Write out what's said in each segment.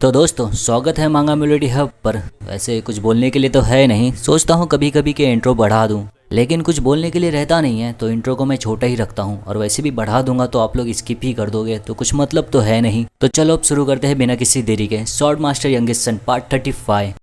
तो दोस्तों स्वागत है मांगा मेलोडी हब पर। वैसे कुछ बोलने के लिए तो है नहीं, सोचता हूँ कभी कभी के इंट्रो बढ़ा दूँ, लेकिन कुछ बोलने के लिए रहता नहीं है तो इंट्रो को मैं छोटा ही रखता हूँ। और वैसे भी बढ़ा दूंगा तो आप लोग स्किप ही कर दोगे, तो कुछ मतलब तो है नहीं। तो चलो अब शुरू करते हैं बिना किसी देरी के। Sword master youngest son part 35।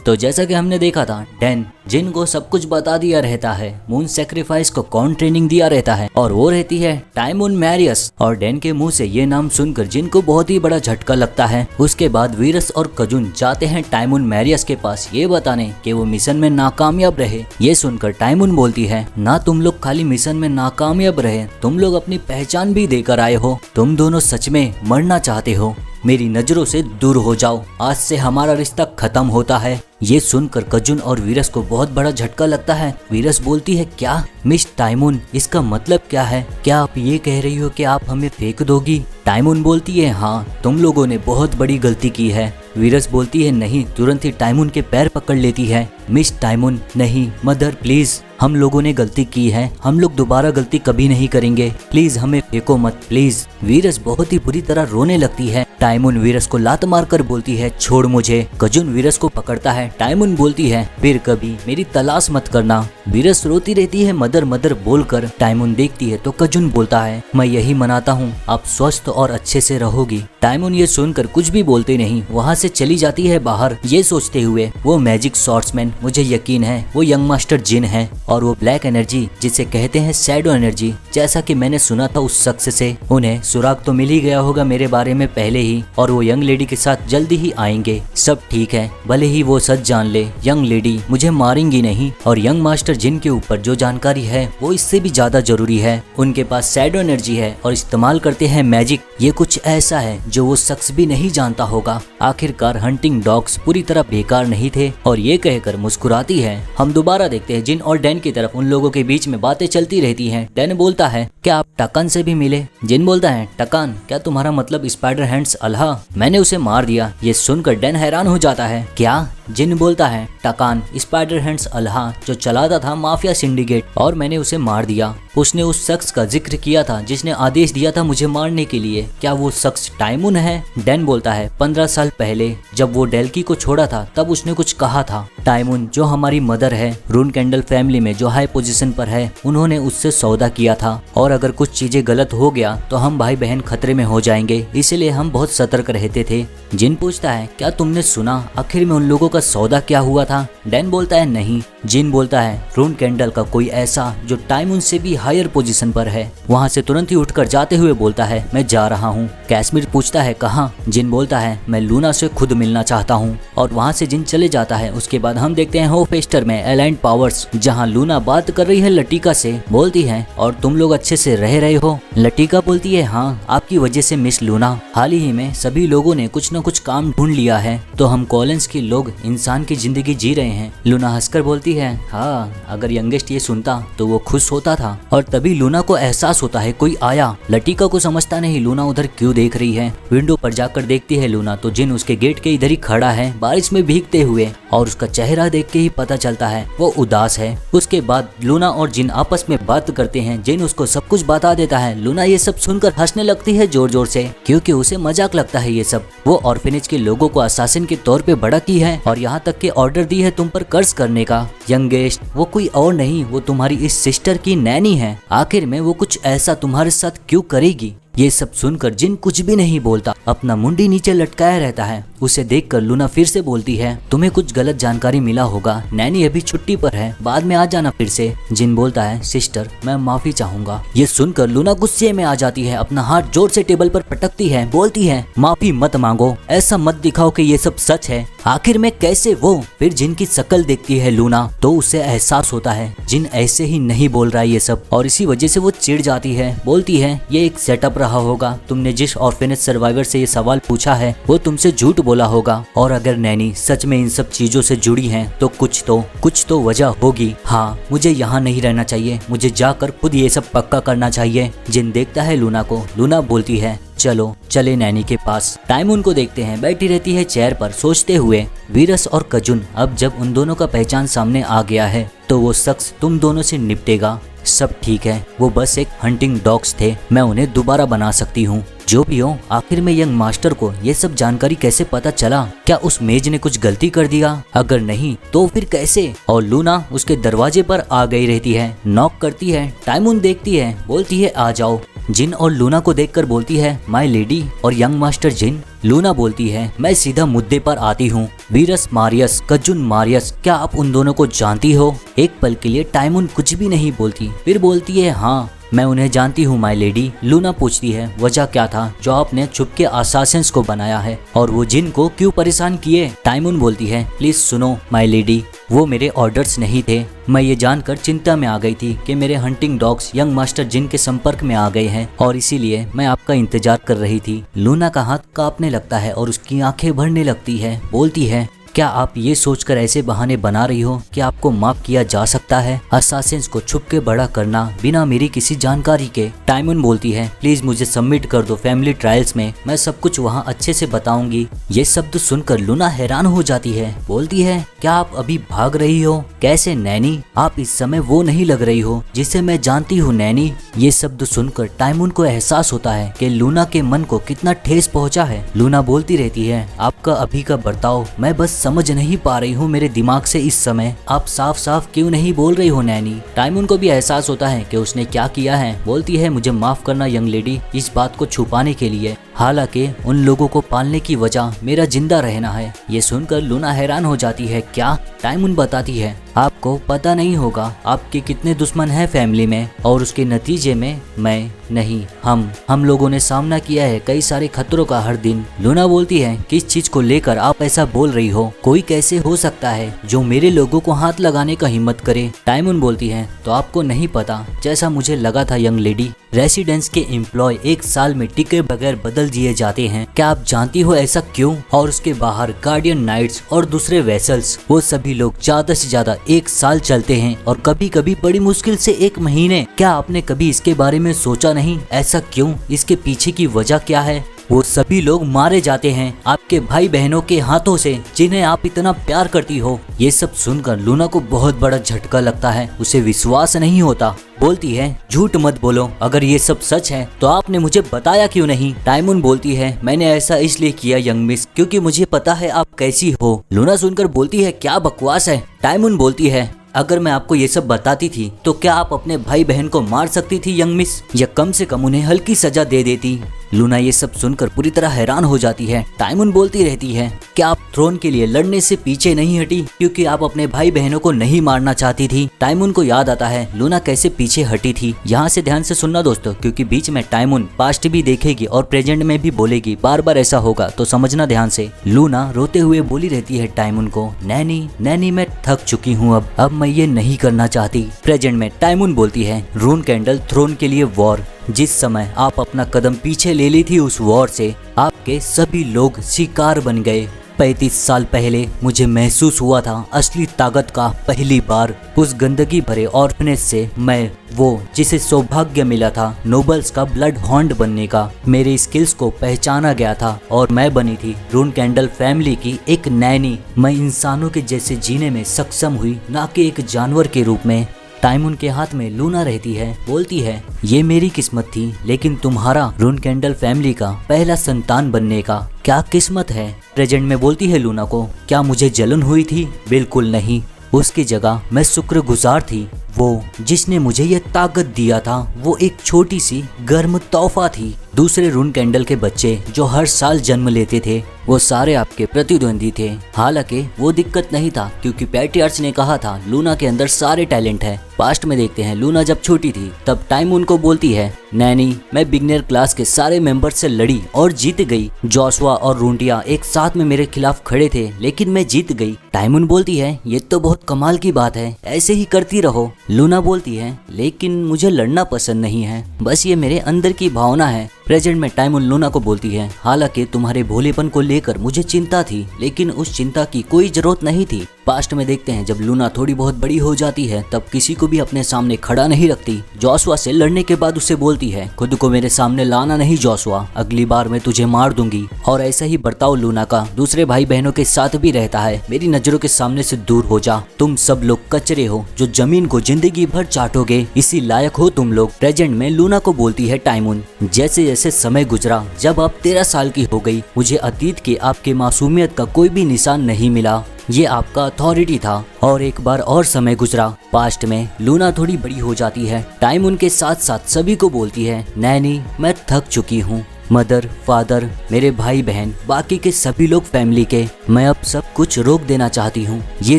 तो जैसा कि हमने देखा था, डैन जिन को सब कुछ बता दिया रहता है, मून सेक्रीफाइस को कौन ट्रेनिंग दिया रहता है, और वो रहती है टाइमून मैरियस। और डैन के मुंह से ये नाम सुनकर जिन को बहुत ही बड़ा झटका लगता है। उसके बाद वीरस और कजुन जाते हैं टाइमून मैरियस के पास ये बताने कि वो मिशन में नाकामयाब रहे। ये सुनकर टाइमून बोलती है, ना तुम लोग खाली मिशन में नाकामयाब रहे, तुम लोग अपनी पहचान भी देकर आए हो। तुम दोनों सच में मरना चाहते हो, मेरी नजरों से दूर हो जाओ, आज से हमारा रिश्ता खत्म होता है। ये सुनकर कजुन और वीरस को बहुत बड़ा झटका लगता है। वीरस बोलती है, क्या मिस टाइमून, इसका मतलब क्या है? क्या आप ये कह रही हो कि आप हमें फेंक दोगी? टाइमून बोलती है, हाँ तुम लोगों ने बहुत बड़ी गलती की है। वीरस बोलती है, नहीं। तुरंत ही टाइमून के पैर पकड़ लेती है। मिस टाइमून, नहीं मदर प्लीज, हम लोगों ने गलती की है, हम लोग दोबारा गलती कभी नहीं करेंगे, प्लीज हमें फेंको मत प्लीज। वीरस बहुत ही बुरी तरह रोने लगती है। टाइमून वीरस को लात मारकर बोलती है, छोड़ मुझे। कजुन वीरस को पकड़ता है। टाइमून बोलती है, फिर कभी मेरी तलाश मत करना। वीरस रोती रहती है मदर मदर बोलकर। टाइमून देखती है तो कजुन बोलता है, मैं यही मनाता हूँ, आप स्वस्थ और अच्छे से रहोगी। टाइमून ये सुनकर कुछ भी बोलते नहीं, वहाँ से चली जाती है बाहर, ये सोचते हुए वो मैजिक स्वॉर्ड्समैन, मुझे यकीन है वो यंग मास्टर जिन है, और वो ब्लैक एनर्जी जिसे कहते हैं शैडो एनर्जी, जैसा कि मैंने सुना था उस शख्स से, उन्हें सुराग तो मिल ही गया होगा मेरे बारे में पहले ही, और वो यंग लेडी के साथ जल्दी ही आएंगे। सब ठीक है, भले ही वो सच जान ले, यंग लेडी मुझे मारेंगी नहीं। और यंग मास्टर जिन के ऊपर जो जानकारी है वो इससे भी ज्यादा जरूरी है। उनके पास शैडो एनर्जी है और इस्तेमाल करते हैं मैजिक। ये कुछ ऐसा है जो वो शख्स भी नहीं जानता होगा। आखिरकार हंटिंग डॉग्स पूरी तरह बेकार नहीं थे। और ये कहकर मुस्कुराती है। हम दोबारा देखते हैं जिन और डैन की तरफ। उन लोगों के बीच में बातें चलती रहती हैं। डैन बोलता है, क्या आप टकान से भी मिले? जिन बोलता है, टकान? क्या तुम्हारा मतलब स्पाइडर हैंड्स अल्लाह? मैंने उसे मार दिया। ये सुनकर डैन हैरान हो जाता है। क्या? जिन बोलता है, टकान स्पाइडर हैंड्स अल्लाह जो चलाता था माफिया सिंडिकेट, और मैंने उसे मार दिया। उसने उस शख्स का जिक्र किया था जिसने आदेश दिया था मुझे मारने के लिए। क्या वो शख्स टाइमून है? डैन बोलता है, 15 साल पहले जब वो डेल्की को छोड़ा था तब उसने कुछ कहा था। टाइमून जो हमारी मदर है, रून कैंडल फैमिली में जो हाई पोजीशन पर है, उन्होंने उससे सौदा किया था, और अगर कुछ चीजें गलत हो गया तो हम भाई बहन खतरे में हो जाएंगे, इसलिए हम बहुत सतर्क रहते थे। जिन पूछता है, क्या तुमने सुना आखिर में उन लोगों का सौदा क्या हुआ था? डैन बोलता है, नहीं। जिन बोलता है, रून कैंडल का कोई ऐसा जो टाइमून से भी हायर पोजीशन पर है। वहाँ से तुरंत ही उठकर जाते हुए बोलता है, मैं जा रहा हूँ। कैश्मीर पूछता है, कहाँ? जिन बोलता है, मैं लूना से खुद मिलना चाहता हूँ। और वहाँ से जिन चले जाता है। उसके बाद हम देखते हैं होफेस्टर में एलाइंड पावर्स, जहाँ लूना बात कर रही है लटिका से। बोलती है, और तुम लोग अच्छे से रह रहे हो? लटिका बोलती है, हाँ आपकी वजह से मिस लूना। हाल ही में सभी लोगों ने कुछ न कुछ काम ढूंढ लिया है, तो हम कॉलेंस के लोग इंसान की जिंदगी जी रहे हैं। लूना हंसकर बोलती है, हाँ अगर यंगेस्ट ये सुनता तो वो खुश होता था। और तभी लूना को एहसास होता है कोई आया। लटिका को समझता नहीं लूना उधर क्यों देख रही है। विंडो पर जाकर देखती है लूना तो जिन उसके गेट के इधर ही खड़ा है बारिश में भीगते हुए, और उसका चेहरा देख के ही पता चलता है वो उदास है। उसके बाद लूना और जिन आपस में बात करते हैं। जिन उसको सब कुछ बता देता है। लूना ये सब सुनकर हंसने लगती है जोर जोर से, क्योंकि उसे मजाक लगता है ये सब। वो ऑर्फेनेज के लोगों को असासिन के तौर पे बड़ा की है, और यहाँ तक के ऑर्डर दी है तुम पर कर्ज करने का। यंगेस्ट, वो कोई और नहीं, वो तुम्हारी इस सिस्टर की नैनी है। आखिर में वो कुछ ऐसा तुम्हारे साथ क्यों करेगी? ये सब सुनकर जिन कुछ भी नहीं बोलता, अपना मुंडी नीचे लटकाया रहता है। उसे देखकर लूना फिर से बोलती है, तुम्हें कुछ गलत जानकारी मिला होगा, नैनी अभी छुट्टी पर है, बाद में आ जाना फिर से। जिन बोलता है, सिस्टर मैं माफी चाहूंगा। ये सुनकर लूना गुस्से में आ जाती है, अपना हाथ जोर से टेबल पर पटकती है, बोलती है, माफी मत मांगो, ऐसा मत दिखाओ कि ये सब सच है। आखिर में कैसे वो? फिर जिन की शक्ल देखती है लूना तो उसे एहसास होता है जिन ऐसे ही नहीं बोल रहा है ये सब, और इसी वजह से वो चिढ़ जाती है। बोलती है, ये एक सेटअप रहा होगा, तुमने जिस ऑर्फेनेज सर्वाइवर से ये सवाल पूछा है वो तुमसे झूठ बोला होगा, और अगर नैनी सच में इन सब चीजों से जुड़ी हैं तो कुछ तो वजह होगी। हाँ मुझे यहाँ नहीं रहना चाहिए, मुझे जाकर खुद ये सब पक्का करना चाहिए। जिन देखता है लूना को। लूना बोलती है, चलो चले नैनी के पास। टाइमून को देखते हैं बैठी रहती है चेयर पर सोचते हुए। वीरस और कजुन, अब जब उन दोनों का पहचान सामने आ गया है तो वो शख्स तुम दोनों से निपटेगा। सब ठीक है, वो बस एक हंटिंग डॉग्स थे, मैं उन्हें दोबारा बना सकती हूँ। जो भी हो, आखिर में यंग मास्टर को ये सब जानकारी कैसे पता चला? क्या उस मेज ने कुछ गलती कर दिया? अगर नहीं तो फिर कैसे? और लूना उसके दरवाजे पर आ गई रहती है, नॉक करती है। टाइमून देखती है, बोलती है आ जाओ। जिन और लूना को देखकर बोलती है माय लेडी। और यंग मास्टर जिन। लूना बोलती है मैं सीधा मुद्दे पर आती हूँ। वीरस मारियस, कजुन मारियस, क्या आप उन दोनों को जानती हो? एक पल के लिए टाइमून कुछ भी नहीं बोलती, फिर बोलती है हाँ मैं उन्हें जानती हूँ माय लेडी। लूना पूछती है वजह क्या था जो आपने छुपके असासिन्स को बनाया है और वो जिन को क्यों परेशान किए? टाइमून बोलती है प्लीज सुनो माय लेडी, वो मेरे ऑर्डर्स नहीं थे। मैं ये जानकर चिंता में आ गई थी कि मेरे हंटिंग डॉग्स यंग मास्टर जिन के संपर्क में आ गए हैं और इसीलिए मैं आपका इंतजार कर रही थी। लूना का हाथ कांपने लगता है और उसकी आंखें भरने लगती है। बोलती है क्या आप ये सोचकर ऐसे बहाने बना रही हो कि आपको माफ किया जा सकता है? असासिन्स को छुप के बड़ा करना बिना मेरी किसी जानकारी के। टाइमून बोलती है प्लीज मुझे सबमिट कर दो फैमिली ट्रायल्स में, मैं सब कुछ वहाँ अच्छे से बताऊंगी। ये शब्द सुनकर लूना हैरान हो जाती है। बोलती है क्या आप अभी भाग रही हो? कैसे नैनी? आप इस समय वो नहीं लग रही हो जिसे मैं जानती हूँ नैनी। ये शब्द सुनकर टाइमून को एहसास होता है कि लूना के मन को कितना ठेस पहुँचा है। लूना बोलती रहती है आपका अभी का बर्ताव मैं बस समझ नहीं पा रही हूँ मेरे दिमाग से इस समय। आप साफ साफ क्यों नहीं बोल रही हो नैनी? टाइमून को भी एहसास होता है कि उसने क्या किया है। बोलती है मुझे माफ करना यंग लेडी, इस बात को छुपाने के लिए। हालांकि उन लोगों को पालने की वजह मेरा जिंदा रहना है। ये सुनकर लूना हैरान हो जाती है। क्या? टाइमून बताती है आपको पता नहीं होगा आपके कितने दुश्मन हैं फैमिली में और उसके नतीजे में मैं नहीं हम लोगों ने सामना किया है कई सारे खतरों का हर दिन। लूना बोलती है किस चीज को लेकर आप ऐसा बोल रही हो? कोई कैसे हो सकता है जो मेरे लोगों को हाथ लगाने का हिम्मत करे? टाइमून बोलती है तो आपको नहीं पता, जैसा मुझे लगा था यंग लेडी, रेसिडेंस के एम्प्लॉय 1 साल में टिके बगैर बदल दिए जाते हैं। क्या आप जानती हो ऐसा क्यों? और उसके बाहर गार्डियन नाइट्स और दूसरे वेसल्स, वो सभी लोग ज्यादा से ज्यादा 1 साल चलते हैं और कभी कभी बड़ी मुश्किल से 1 महीने। क्या आपने कभी इसके बारे में सोचा नहीं? ऐसा क्यों? इसके पीछे की वजह क्या है? वो सभी लोग मारे जाते हैं आपके भाई बहनों के हाथों से जिन्हें आप इतना प्यार करती हो। ये सब सुनकर लूना को बहुत बड़ा झटका लगता है, उसे विश्वास नहीं होता। बोलती है झूठ मत बोलो, अगर ये सब सच है तो आपने मुझे बताया क्यों नहीं? टाइमून बोलती है मैंने ऐसा इसलिए किया यंग मिस क्योंकि मुझे पता है आप कैसी हो। लूना सुनकर बोलती है क्या बकवास है? टाइमून बोलती है अगर मैं आपको ये सब बताती थी तो क्या आप अपने भाई बहन को मार सकती थी यंग मिस, या कम से कम उन्हें हल्की सजा दे देती? लूना ये सब सुनकर पूरी तरह हैरान हो जाती है। टाइमून बोलती रहती है क्या आप थ्रोन के लिए लड़ने से पीछे नहीं हटी क्योंकि आप अपने भाई बहनों को नहीं मारना चाहती थी? टाइमून को याद आता है लूना कैसे पीछे हटी थी। यहाँ से ध्यान से सुनना दोस्तों, क्योंकि बीच में टाइमून पास्ट भी देखेगी और प्रेजेंट में भी बोलेगी, बार बार ऐसा होगा तो समझना ध्यान से। लूना रोते हुए बोली रहती है टाइमून को नैनी नैनी मैं थक चुकी हूँ, अब मैं ये नहीं करना चाहती। प्रेजेंट में टाइमून बोलती है रून कैंडल थ्रोन के लिए वॉर, जिस समय आप अपना कदम पीछे ले ली थी उस वॉर से आपके सभी लोग शिकार बन गए। 35 साल पहले मुझे महसूस हुआ था असली ताकत का पहली बार। उस गंदगी भरे ऑर्फनेज से मैं वो जिसे सौभाग्य मिला था नोबल्स का ब्लड हॉन्ड बनने का, मेरी स्किल्स को पहचाना गया था और मैं बनी थी रून कैंडल फैमिली की एक नैनी। मैं इंसानों के जैसे जीने में सक्षम हुई, ना कि एक जानवर के रूप में। टाइमून के हाथ में लूना रहती है। बोलती है ये मेरी किस्मत थी, लेकिन तुम्हारा रून कैंडल फैमिली का पहला संतान बनने का क्या किस्मत है? प्रेजेंट में बोलती है लूना को क्या मुझे जलन हुई थी? बिल्कुल नहीं, उसकी जगह मैं शुक्रगुजार थी। वो जिसने मुझे ये ताकत दिया था वो एक छोटी सी गर्म तोहफा थी। दूसरे रून कैंडल के बच्चे जो हर साल जन्म लेते थे वो सारे आपके प्रतिद्वंदी थे। हालांकि वो दिक्कत नहीं था क्योंकि पैट्रियार्च ने कहा था लूना के अंदर सारे टैलेंट है। पास्ट में देखते हैं लूना जब छोटी थी तब टाइमून को बोलती है नैनी मैं बिगनर क्लास के सारे मेंबर से लड़ी और जीत गई। जोशुआ और रूंटिया एक साथ में मेरे खिलाफ खड़े थे लेकिन मैं जीत गई। टाइमून बोलती है ये तो बहुत कमाल की बात है, ऐसे ही करती रहो। लूना बोलती है लेकिन मुझे लड़ना पसंद नहीं है, बस ये मेरे अंदर की भावना है। प्रेजेंट में टाइमून लूना को बोलती है, हालांकि तुम्हारे भोलेपन को लेकर मुझे चिंता थी, लेकिन उस चिंता की कोई जरूरत नहीं थी। पास्ट में देखते हैं जब लूना थोड़ी बहुत बड़ी हो जाती है तब किसी को भी अपने सामने खड़ा नहीं रखती। जोशुआ से लड़ने के बाद उसे बोलती है, खुद को मेरे सामने लाना नहीं जोशुआ, अगली बार मैं तुझे मार दूंगी। और ऐसा ही बर्ताव लूना का दूसरे भाई बहनों के साथ भी रहता है। मेरी नजरों के सामने से दूर हो जा, तुम सब लोग कचरे हो जो जमीन को जिंदगी भर चाटोगे, इसी लायक हो तुम लोग। प्रेजेंट में लूना को बोलती है टाइमून, जैसे जैसे समय गुजरा, जब आप 13 साल की हो गई, मुझे अतीत के आपके मासूमियत का कोई भी निशान नहीं मिला। ये आपका अथॉरिटी था। और एक बार और समय गुजरा। पास्ट में लूना थोड़ी बड़ी हो जाती है। टाइमून के साथ साथ सभी को बोलती है, नैनी मैं थक चुकी हूँ। मदर, फादर, मेरे भाई बहन, बाकी के सभी लोग फैमिली के, मैं अब सब कुछ रोक देना चाहती हूँ। ये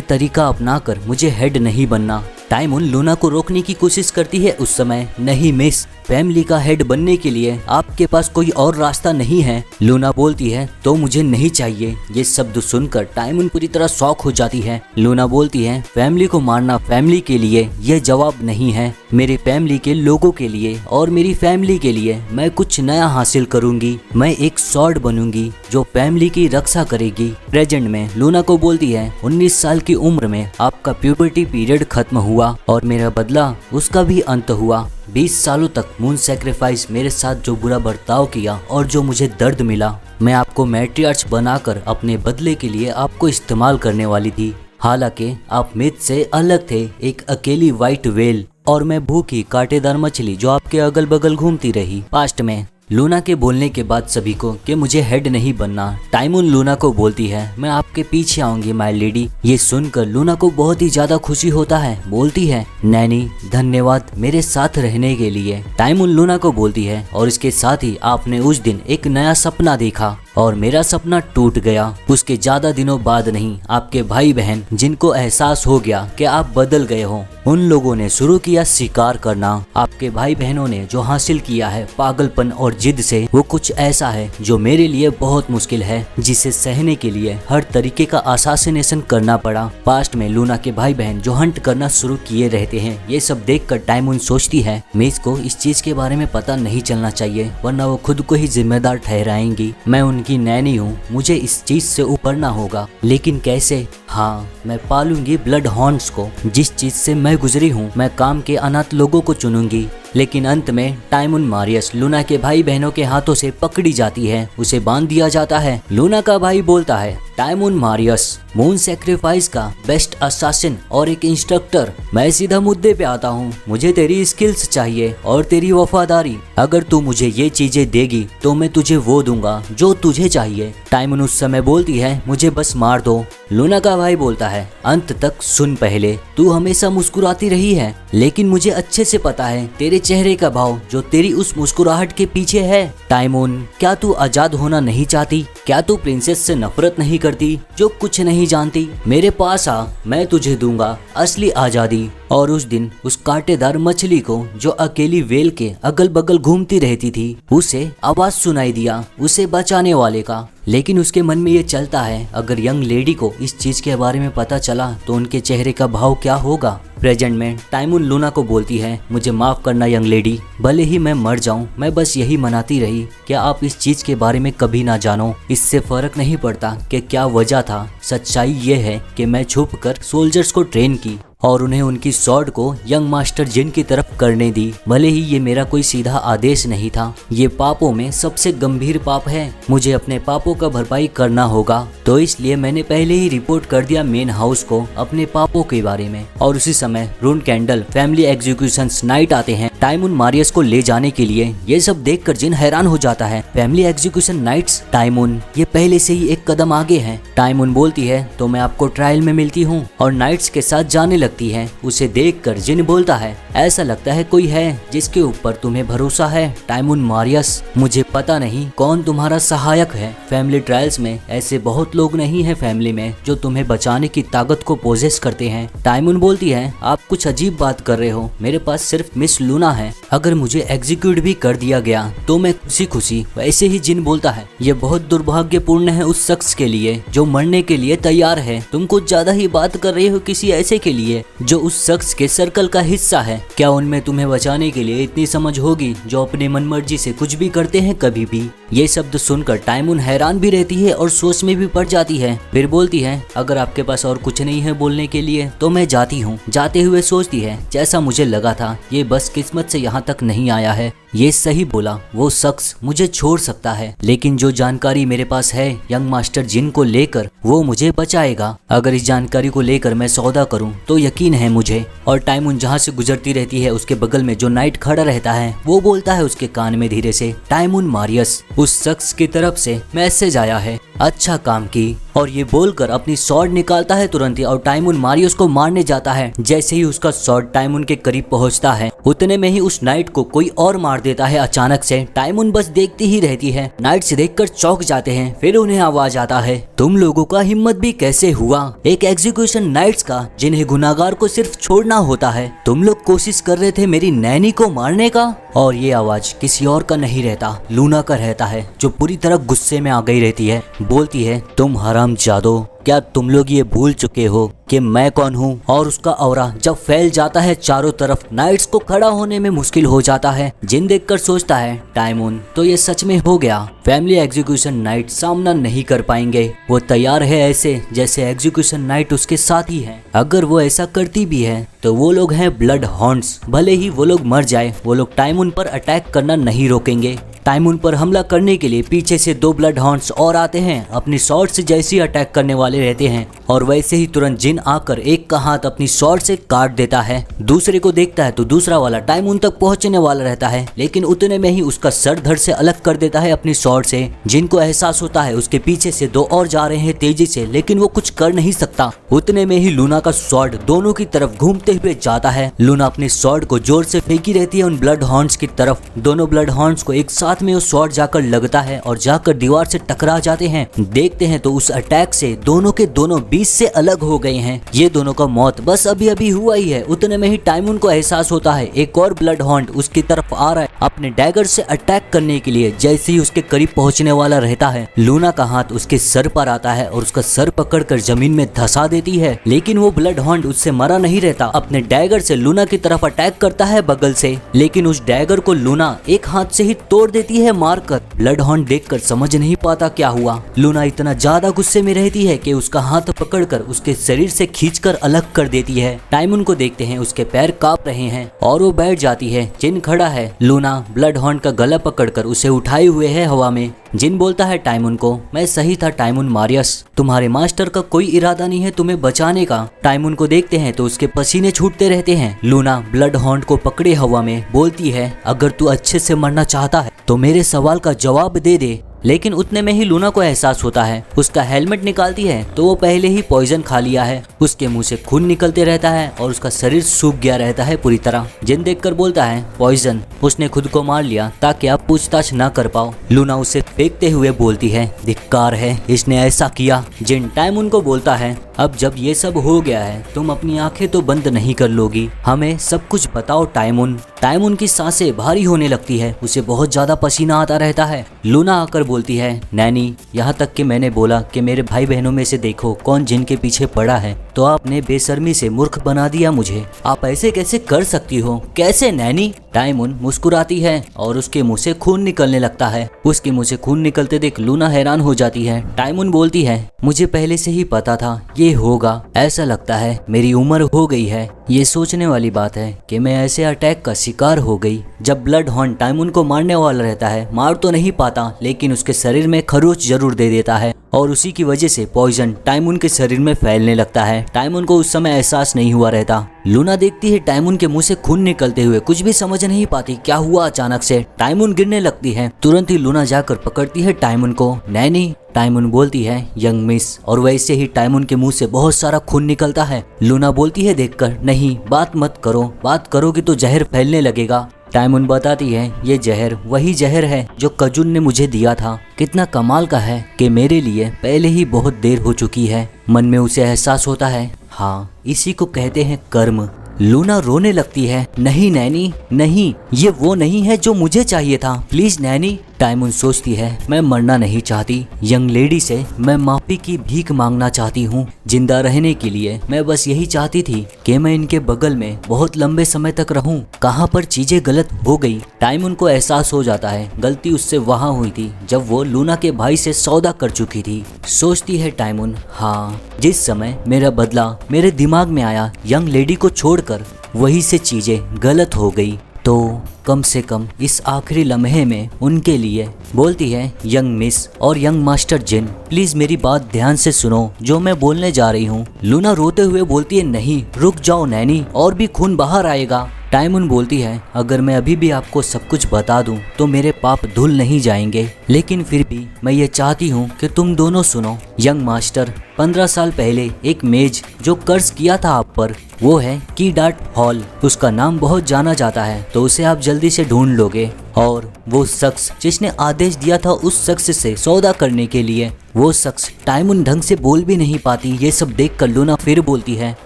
तरीका अपनाकर मुझे हेड नहीं बनना। टाइमून लूना को रोकने की कोशिश करती है उस समय, नहीं मिस, फैमिली का हेड बनने के लिए आपके पास कोई और रास्ता नहीं है। लूना बोलती है, तो मुझे नहीं चाहिए। ये शब्द सुनकर टाइमून पूरी तरह शॉक हो जाती है। लूना बोलती है, फैमिली को मारना फैमिली के लिए यह जवाब नहीं है, मेरे फैमिली के लोगों के लिए और मेरी फैमिली के लिए मैं कुछ नया हासिल करूंगी। मैं एक सॉर्ड बनूंगी जो फैमिली की रक्षा करेगी। प्रेजेंट में लूना को बोलती है, 19 साल की उम्र में आपका प्यूबर्टी पीरियड खत्म हुआ और मेरा बदला उसका भी अंत हुआ। 20 सालों तक मून सैक्रिफाइस मेरे साथ जो बुरा बर्ताव किया और जो मुझे दर्द मिला, मैं आपको मैट्रियार्च बनाकर अपने बदले के लिए आपको इस्तेमाल करने वाली थी। हालांकि आप मिथ से अलग थे, एक अकेली व्हाइट वेल और मैं भूखी कांटेदार मछली जो आपके अगल बगल घूमती रही। पास्ट में लूना के बोलने के बाद सभी को कि मुझे हेड नहीं बनना, टाइमून लूना को बोलती है, मैं आपके पीछे आऊंगी माय लेडी। ये सुनकर लूना को बहुत ही ज्यादा खुशी होता है। बोलती है, नैनी धन्यवाद मेरे साथ रहने के लिए। टाइमून लूना को बोलती है, और इसके साथ ही आपने उस दिन एक नया सपना देखा और मेरा सपना टूट गया। उसके ज्यादा दिनों बाद नहीं, आपके भाई बहन जिनको एहसास हो गया कि आप बदल गए हो, उन लोगों ने शुरू किया शिकार करना। आपके भाई बहनों ने जो हासिल किया है पागलपन और जिद से, वो कुछ ऐसा है जो मेरे लिए बहुत मुश्किल है, जिसे सहने के लिए हर तरीके का असासिनेशन करना पड़ा। पास्ट में लूना के भाई बहन जो हंट करना शुरू किए रहते हैं। ये सब देखकर टाइमून सोचती है, मिस को इस चीज के बारे में पता नहीं चलना चाहिए, वरना वो खुद को ही जिम्मेदार ठहराएंगी। मैं उनकी नैनी हूँ, मुझे इस चीज से उबरना होगा, लेकिन कैसे? हाँ, मैं पालूंगी ब्लड हॉर्न्स को। जिस चीज से मैं गुजरी हूँ, मैं काम के अनाथ लोगों को चुनूंगी। लेकिन अंत में टाइमून मारियस लूना के भाई बहनों के हाथों से पकड़ी जाती है, उसे बांध दिया जाता है। लूना का भाई बोलता है, टाइमून मारियस मून सैक्रिफाइस का बेस्ट असासिन और एक इंस्ट्रक्टर। मैं सीधा मुद्दे पे आता हूँ, मुझे तेरी स्किल्स चाहिए और तेरी वफादारी। अगर तू मुझे ये चीजें देगी तो मैं तुझे वो दूंगा जो तुझे चाहिए। टाइमून उस समय बोलती है, मुझे बस मार दो। लूना का भाई बोलता है, अंत तक सुन पहले, तू हमेशा मुस्कुराती रही है, लेकिन मुझे अच्छे से पता है तेरे चेहरे का भाव जो तेरी उस मुस्कुराहट के पीछे है। टाइमून, क्या तू आजाद होना नहीं चाहती? क्या तू प्रिंसेस से नफरत नहीं करती जो कुछ नहीं जानती? मेरे पास आ, मैं तुझे दूंगा असली आजादी। और उस दिन उस कांटेदार मछली को जो अकेली वेल के अगल बगल घूमती रहती थी, उसे आवाज सुनाई दिया, उसे बचाने वाले का। लेकिन उसके मन में ये चलता है, अगर यंग लेडी को इस चीज के बारे में पता चला तो उनके चेहरे का भाव क्या होगा। प्रेजेंट में टाइमून लूना को बोलती है, मुझे माफ करना यंग लेडी, भले ही मैं मर जाऊं, मैं बस यही मनाती रही कि आप इस चीज के बारे में कभी ना जानो। इससे फर्क नहीं पड़ता कि क्या वजह था, सच्चाई ये है कि मैं छुप कर सोल्जर्स को ट्रेन की और उन्हें उनकी सॉर्ड को यंग मास्टर जिन की तरफ करने दी। भले ही ये मेरा कोई सीधा आदेश नहीं था, ये पापों में सबसे गंभीर पाप है, मुझे अपने पापों का भरपाई करना होगा। तो इसलिए मैंने पहले ही रिपोर्ट कर दिया मेन हाउस को अपने पापों के बारे में। और उसी समय रून कैंडल फैमिली एग्जीक्यूशंस नाइट आते हैं टाइमून मारियस को ले जाने के लिए। ये सब देखकर जिन हैरान हो जाता है, फैमिली एग्जीक्यूशन नाइट्स, टाइमून ये पहले से ही एक कदम आगे है। टाइमून बोलती है, तो मैं आपको ट्रायल में मिलती हूँ, और नाइट्स के साथ जाने लगती है। उसे देखकर जिन बोलता है, ऐसा लगता है कोई है जिसके ऊपर तुम्हें भरोसा है टाइमून मारियस। मुझे पता नहीं कौन तुम्हारा सहायक है, फैमिली ट्रायल्स में ऐसे बहुत लोग नहीं है फैमिली में जो तुम्हें बचाने की ताकत को पोजेस करते हैं। टाइमून बोलती है, आप कुछ अजीब बात कर रहे हो, मेरे पास सिर्फ मिस लूना है, अगर मुझे एग्जीक्यूट भी कर दिया गया तो मैं खुशी खुशी। वैसे ही जिन बोलता है, ये बहुत दुर्भाग्यपूर्ण है उस शख्स के लिए जो मरने के लिए तैयार है। तुम कुछ ज्यादा ही बात कर रहे हो किसी ऐसे के लिए जो उस शख्स के सर्कल का हिस्सा है। क्या उनमें तुम्हें बचाने के लिए इतनी समझ होगी जो अपनी मनमर्जी से कुछ भी करते हैं कभी भी? ये शब्द सुनकर टाइमून हैरान भी रहती है और सोच में भी पड़ जाती है। फिर बोलती है, अगर आपके पास और कुछ नहीं है बोलने के लिए तो मैं जाती हूँ। जाते हुए सोचती है, जैसा मुझे लगा था ये बस किस्मत से यहाँ तक नहीं आया है। ये सही बोला, वो शख्स मुझे छोड़ सकता है, लेकिन जो जानकारी मेरे पास है यंग मास्टर जिन को लेकर वो मुझे बचाएगा। अगर इस जानकारी को लेकर मैं सौदा करूं तो यकीन है मुझे। और टाइमून जहां से गुजरती रहती है उसके बगल में जो नाइट खड़ा रहता है वो बोलता है उसके कान में धीरे से, टाइमून मारियस, उस शख्स की तरफ से मैसेज आया है, अच्छा काम की। और ये बोलकर अपनी स्वॉर्ड निकालता है तुरंत ही और टाइमून मारियस को मारने जाता है। जैसे ही उसका स्वॉर्ड टाइमून के करीब पहुंचता है उतने में ही उस नाइट को कोई और मार देता है अचानक से। टाइमून बस देखती ही रहती है। नाइट से देखकर चौंक जाते हैं। फिर उन्हें आवाज आता है, तुम लोगों का हिम्मत भी कैसे हुआ, एक एग्जीक्यूशन नाइट्स का जिन्हें गुनाहगार को सिर्फ छोड़ना होता है। तुम लोग कोशिश कर रहे थे मेरी नैनी को मारने का। और ये आवाज किसी और का नहीं रहता, लूना का रहता है, जो पूरी तरह गुस्से में आ गई रहती है। बोलती है, तुम हरामजादो, क्या तुम लोग ये भूल चुके हो कि मैं कौन हूँ? और उसका ऑरा जब फैल जाता है चारों तरफ, नाइट्स को खड़ा होने में मुश्किल हो जाता है। जिन देखकर सोचता है, टाइमून तो ये सच में हो गया। फैमिली एग्जीक्यूशन नाइट सामना नहीं कर पाएंगे। वो तैयार है ऐसे जैसे एग्जीक्यूशन नाइट उसके साथ ही है। अगर वो ऐसा करती भी है तो वो लोग हैं ब्लड हॉन्ट्स। भले ही वो लोग मर जाए, वो लोग टाइमून पर अटैक करना नहीं रोकेंगे। टाइमून पर हमला करने के लिए पीछे से 2 ब्लड हॉन्ट्स और आते हैं, अपनी शॉर्ट से जैसे ही अटैक करने वाले रहते हैं। और वैसे ही तुरंत जिन आकर एक का हाथ अपनी शॉर्ट से काट देता है। दूसरे को देखता है तो दूसरा वाला टाइमून तक पहुंचने वाला रहता है, लेकिन उतने में ही उसका सर धड़ से अलग कर देता है अपनी शॉर्ट से। जिनको एहसास होता है उसके पीछे से 2 और जा रहे हैं तेजी से, लेकिन वो कुछ कर नहीं सकता। उतने में ही लूना का स्वॉर्ड दोनों की तरफ घूमते हुए जाता है। लूना अपनी स्वॉर्ड को जोर से फेंकी रहती है उन ब्लड हॉर्न्स की तरफ। दोनों ब्लड हॉर्न्स को एक साथ में वो स्वॉर्ड जाकर लगता है और जाकर दीवार से टकरा जाते हैं। देखते हैं तो उस अटैक से दोनों के दोनों 20 से अलग हो गए हैं। ये दोनों का मौत बस अभी अभी हुआ ही है। उतने में ही टाइमून को एहसास होता है एक और ब्लड हॉन्ट उसकी तरफ आ रहा है अपने डैगर से अटैक करने के लिए। जैसे ही उसके करीब पहुंचने वाला रहता है, लूना का हाथ उसके सर पर आता है और उसका सर पकड़कर जमीन में धंसा देती है। लेकिन वो ब्लड हॉन्ट उससे मरा नहीं रहता, अपने डैगर से लूना की तरफ अटैक करता है बगल से। लेकिन उस डैगर को लूना एक हाथ से ही तोड़ देती है मारकर। ब्लड हॉन्ट देखकर समझ नहीं पाता क्या हुआ। लूना इतना ज्यादा गुस्से में रहती है कि उसका हाथ पकड़कर उसके शरीर से खींचकर अलग कर देती है। टाइमून को देखते हैं उसके पैर कांप रहे हैं और वो बैठ जाती है। जिन खड़ा है, लूना ब्लड हॉन्ट का गला पकड़कर उसे उठाए हुए है हवा में। जिन बोलता है टाइमून को, मैं सही था टाइमून मारियस, तुम्हारे मास्टर का कोई इरादा नहीं है तुम्हें बचाने का। टाइमून को देखते हैं तो उसके पसीने छूटते रहते हैं। लूना ब्लड हॉन्ट को पकड़े हवा में बोलती है, अगर तू अच्छे से मरना चाहता है तो मेरे सवाल का जवाब दे दे। लेकिन उतने में ही लूना को एहसास होता है। उसका हेलमेट निकालती है तो वो पहले ही पॉइजन खा लिया है। उसके मुंह से खून निकलते रहता है और उसका शरीर सूख गया रहता है पूरी तरह। जिन देखकर बोलता है, पॉइजन, उसने खुद को मार लिया ताकि आप पूछताछ ना कर पाओ। लूना उसे फेंकते हुए बोलती है, धिक्कार है, इसने ऐसा किया। जिन टाइमून को बोलता है, अब जब ये सब हो गया है तुम अपनी आंखें तो बंद नहीं कर लोगी, हमें सब कुछ बताओ टाइमून। टाइमून की सांसें भारी होने लगती है, उसे बहुत ज्यादा पसीना आता रहता है। लूना आकर बोलती है, नैनी, यहाँ तक कि मैंने बोला कि मेरे भाई बहनों में से देखो कौन जिन के पीछे पड़ा है, तो आपने बेशर्मी से मूर्ख बना दिया मुझे। आप ऐसे कैसे कर सकती हो? कैसे नैनी? टाइमून मुस्कुराती है और उसके मुंह से खून निकलने लगता है। उसके मुंह से खून निकलते देख लूना हैरान हो जाती है। टाइमून बोलती है, मुझे पहले से ही पता था ये होगा। ऐसा लगता है मेरी उम्र हो गई है। ये सोचने वाली बात है कि मैं ऐसे अटैक का शिकार हो गई। जब ब्लड हॉन्ट टाइमून को मारने वाला रहता है, मार तो नहीं पाता लेकिन उसके शरीर में खरोच जरूर दे देता है और उसी की वजह से पॉइजन टाइमून के शरीर में फैलने लगता है। टाइमून को उस समय एहसास नहीं हुआ रहता। लूना देखती है टाइमून के मुंह से खून निकलते हुए, कुछ भी समझ नहीं पाती क्या हुआ। अचानक से टाइमून गिरने लगती है। तुरंत ही लूना जाकर पकड़ती है टाइमून को। नैनी, टाइमून बोलती है, यंग मिस, और वैसे ही टाइमून के मुंह से बहुत सारा खून निकलता है। लूना बोलती है देखकर, नहीं, बात मत करो, बात करोगी तो जहर फैलने लगेगा। टाइमून बताती है, ये जहर वही जहर है जो कजुन ने मुझे दिया था। कितना कमाल का है कि मेरे लिए पहले ही बहुत देर हो चुकी है। मन में उसे एहसास होता है, हाँ, इसी को कहते हैं कर्म। लूना रोने लगती है, नहीं नैनी नहीं, ये वो नहीं है जो मुझे चाहिए था, प्लीज नैनी। टाइमून सोचती है, मैं मरना नहीं चाहती, यंग लेडी से मैं माफी की भीख मांगना चाहती हूँ। जिंदा रहने के लिए मैं बस यही चाहती थी कि मैं इनके बगल में बहुत लंबे समय तक रहूं। कहाँ पर चीजें गलत हो गई। टाइमून को एहसास हो जाता है गलती उससे वहाँ हुई थी जब वो लूना के भाई से सौदा कर चुकी थी। सोचती है टाइमून, हाँ जिस समय मेरा बदला मेरे दिमाग में आया यंग लेडी को छोड़कर, वही से चीजें गलत हो गई। तो कम से कम इस आखिरी लम्हे में उनके लिए बोलती है, यंग मिस और यंग मास्टर जिन प्लीज मेरी बात ध्यान से सुनो जो मैं बोलने जा रही हूँ। लूना रोते हुए बोलती है, नहीं रुक जाओ नैनी, और भी खून बाहर आएगा। टाइमून बोलती है, अगर मैं अभी भी आपको सब कुछ बता दूं तो मेरे पाप धुल नहीं जाएंगे, लेकिन फिर भी मैं ये चाहती हूँ कि तुम दोनों सुनो। यंग मास्टर 15 साल पहले एक मेज जो कर्ज किया था आप पर, वो है कीडाट हॉल। उसका नाम बहुत जाना जाता है तो उसे आप जल्दी से ढूंढ लोगे, और वो शख्स जिसने आदेश दिया था उस शख्स से सौदा करने के लिए, वो शख्स टाइमून ढंग से बोल भी नहीं पाती। ये सब देख कर लूना फिर बोलती है,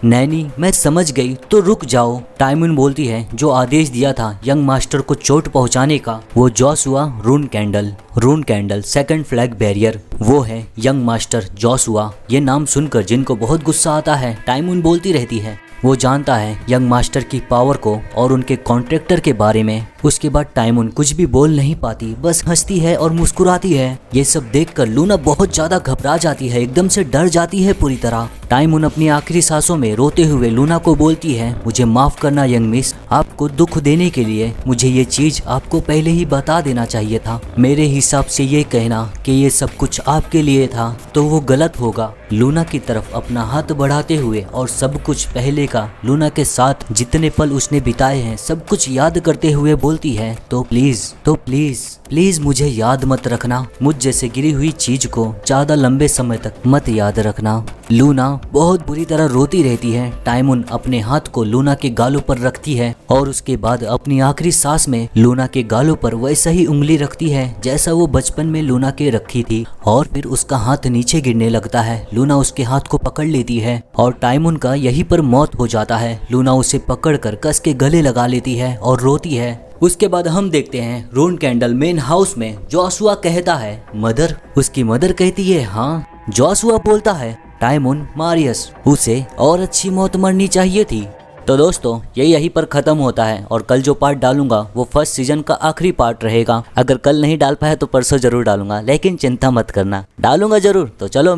नैनी मैं समझ गई तो रुक जाओ। टाइमून बोलती है, जो आदेश दिया था यंग मास्टर को चोट पहुंचाने का, वो जोशुआ रून कैंडल सेकंड फ्लैग बैरियर, वो है यंग मास्टर जोशुआ। ये नाम सुनकर जिनको बहुत गुस्सा आता है, टाइमून बोलती रहती है वो जानता है यंग मास्टर की पावर को और उनके कॉन्ट्रैक्टर के बारे में। उसके बाद टाइमून कुछ भी बोल नहीं पाती, बस हंसती है और मुस्कुराती है। ये सब देखकर लूना बहुत ज्यादा घबरा जाती है, एकदम से डर जाती है पूरी तरह। टाइमून अपनी आखिरी सांसों में रोते हुए लूना को बोलती है, मुझे माफ करना यंग मिस, आपको दुख देने के लिए मुझे ये चीज आपको पहले ही बता देना चाहिए था। मेरे हिसाब से ये कहना कि ये सब कुछ आपके लिए था तो वो गलत होगा। लूना की तरफ अपना हाथ बढ़ाते हुए और सब कुछ पहले का लूना के साथ जितने पल उसने बिताए हैं सब कुछ याद करते हुए बोलती है, तो प्लीज मुझे याद मत रखना, मुझ जैसे गिरी हुई चीज को ज्यादा लंबे समय तक मत याद रखना। लूना बहुत बुरी तरह रोती रहती है। टाइमून अपने हाथ को लूना के गालों पर रखती है और उसके बाद अपनी आखिरी सांस में लूना के गालों पर वैसा ही उंगली रखती है जैसा वो बचपन में लूना के रखी थी, और फिर उसका हाथ नीचे गिरने लगता है। लूना उसके हाथ को पकड़ लेती है और टाइमून का यहीं पर मौत हो जाता है। लूना उसे पकड़कर कस के गले लगा लेती है और रोती है। उसके बाद हम देखते हैं रून कैंडल मेन हाउस में। जोशुआ कहता है, मदर। उसकी मदर कहती है, हाँ। जोशुआ बोलता है, टाइमून मारियस, उसे और अच्छी मौत मरनी चाहिए थी। तो दोस्तों ये यहीं पर खत्म होता है, और कल जो पार्ट डालूंगा वो फर्स्ट सीजन का आखिरी पार्ट रहेगा। अगर कल नहीं डाल पाया तो परसों जरूर डालूंगा, लेकिन चिंता मत करना, डालूंगा जरूर। तो चलो